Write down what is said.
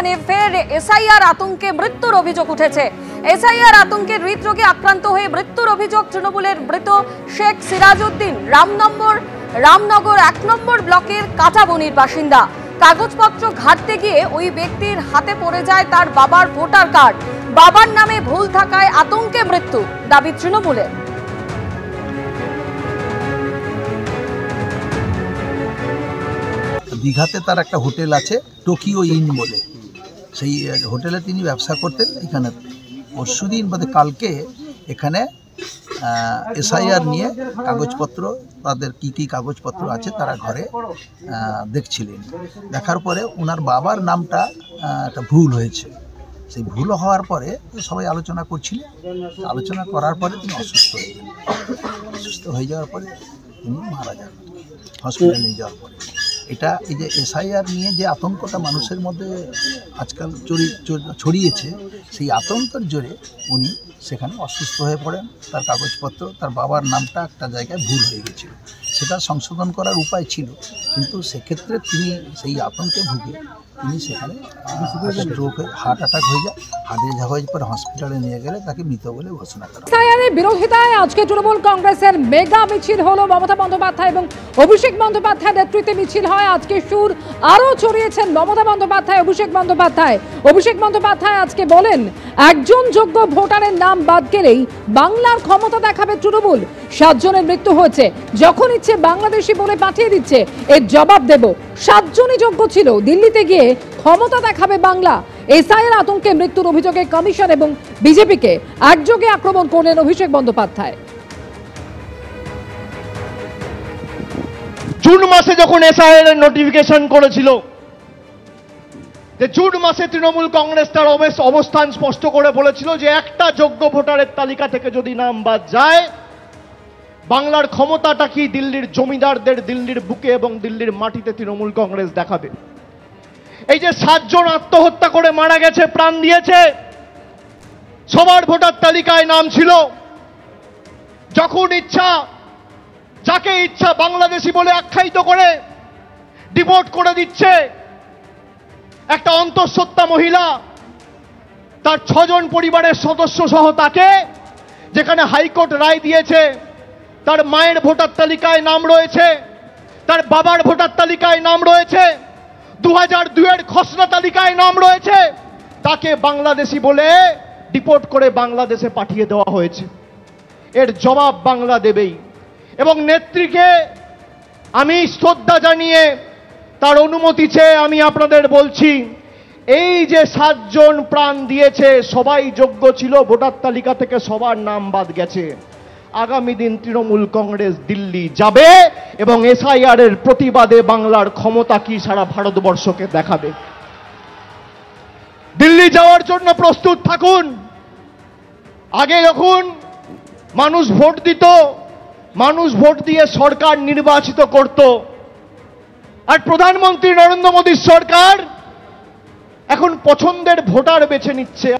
ফের এসআইআর আতঙ্কে মৃত্যুর অভিযোগ উঠেছে। এসআইআর আতঙ্কে হৃদরোগে আক্রান্ত হয়ে মৃত্যুর অভিযোগ তৃণমূলের মৃত শেখ সিরাজউদ্দিন রামনগর ১ নম্বর ব্লকের কাটাবনির বাসিন্দা। কাগজপত্র ঘাঁটতে গিয়ে ওই ব্যক্তির হাতে পড়ে যায় তার বাবার ভোটার কার্ড। বাবার নামে ভুল থাকায় আতঙ্কে মৃত্যু, দাবি তৃণমূলের। দীঘাতে তার একটা হোটেল আছে, টোকিও ইন বলে, সেই হোটেলে তিনি ব্যবসা করতেন। এখানে পরশুদিন বাদে কালকে এখানে এসআইআর নিয়ে কাগজপত্র, তাদের কি কি কাগজপত্র আছে তারা ঘরে দেখছিলেন। দেখার পরে ওনার বাবার নামটা একটা ভুল হয়েছে। সেই ভুল হওয়ার পরে সবাই আলোচনা করছিলেন। আলোচনা করার পরে তিনি অসুস্থ হয়ে গেলেন। অসুস্থ হয়ে যাওয়ার পরে তিনি মারা যান হসপিটালে নিয়ে যাওয়ার পরে। এটা এই যে এসআইআর নিয়ে যে আতঙ্কটা মানুষের মধ্যে আজকাল ছড়িয়েছে, সেই আতঙ্কের জোরে উনি সেখানে অসুস্থ হয়ে পড়েন। তার কাগজপত্র, তার বাবার নামটা একটা জায়গায় ভুল হয়ে গেছিল, সেটা সংশোধন করার উপায় ছিল, কিন্তু সেক্ষেত্রে তিনি সেই আতঙ্কে ভুগে তিনি সেখানে হার্ট অ্যাটাক হয়ে যায়। হার্ট অ্যাটাক হয়ে পরে হসপিটালে নিয়ে গেলে তাকে মৃত বলে ঘোষণা করা। এসআইআরের বিরোধিতায় আজকে তৃণমূল কংগ্রেসের মেগা মিছিল হলো। মমতা বন্দ্যোপাধ্যায় এবং অভিষেক বন্দ্যোপাধ্যায় নেতৃত্বে মিছিল হয়। আজকে সুর আরও ছড়িয়েছেন মমতা বন্দ্যোপাধ্যায়, অভিষেক বন্দ্যোপাধ্যায়। অভিষেক বন্দ্যোপাধ্যায় আজকে বলেন, একজন যোগ্য ভোটারের নাম বাদ গেলেই বাংলার ক্ষমতা দেখাবে তৃণমূল। 7 জনের মৃত্যু হয়েছে, যখন ইচ্ছে বাংলাদেশি বলে পাঠিয়ে দিচ্ছে, এর জবাব দেব। 7 জনই যোগ্য ছিল, দিল্লিতে গিয়ে ক্ষমতা দেখাবে বাংলা। এসআইআর আতঙ্কে মৃত্যুর অভিযোগে কমিশন এবং বিজেপিকে একযোগে আক্রমণ করলেন অভিষেক বন্দ্যোপাধ্যায়। জুন মাসে যখন এসআইআর এর নোটিফিকেশন করেছিল, যে জুন মাসে তৃণমূল কংগ্রেস তার অবস্থান স্পষ্ট করে বলেছিল যে একটা যোগ্য ভোটারের তালিকা থেকে যদি নাম বাদ যায়, বাংলার ক্ষমতাটা কি দিল্লির জমিদারদের দিল্লির বুকে এবং দিল্লির মাটিতে তৃণমূল কংগ্রেস দেখাবে। এই যে 7 জন আত্মহত্যা করে মারা গেছে, প্রাণ দিয়েছে, সবার ভোটার তালিকায় নাম ছিল। যখন ইচ্ছা যাকে ইচ্ছা বাংলাদেশি বলে আখ্যায়িত করে ডিপোর্ট করে দিচ্ছে। একটা অন্তঃসত্ত্বা মহিলা, তার 6 জন পরিবারের সদস্য সহ তাকে, যেখানে হাইকোর্ট রায় দিয়েছে তার মায়ের ভোটার তালিকায় নাম রয়েছে, তার বাবার ভোটার তালিকায় নাম রয়েছে, 2002-এর খসড়া তালিকায় নাম রয়েছে, তাকে বাংলাদেশি বলে ডিপোর্ট করে বাংলাদেশে পাঠিয়ে দেওয়া হয়েছে। এর জবাব বাংলা দেবেই। এবং নেত্রীকে আমি শ্রদ্ধা জানিয়ে তার অনুমতি চেয়ে আমি আপনাদের বলছি, এই যে 7 জন প্রাণ দিয়েছে সবাই যোগ্য ছিল, ভোটার তালিকা থেকে সবার নাম বাদ গেছে। আগামী দিন তৃণমূল কংগ্রেস দিল্লি যাবে এবং এসআইআর এর প্রতিবাদে বাংলার ক্ষমতা কি সারা ভারতবর্ষকে দেখাবে। দিল্লি যাওয়ার জন্য প্রস্তুত থাকুন। আগে যখন মানুষ ভোট দিত, মানুষ ভোট দিয়ে সরকার নির্বাচিত করত, আর প্রধানমন্ত্রী নরেন্দ্র মোদীর সরকার এখন পছন্দের ভোটার বেছে নিচ্ছে।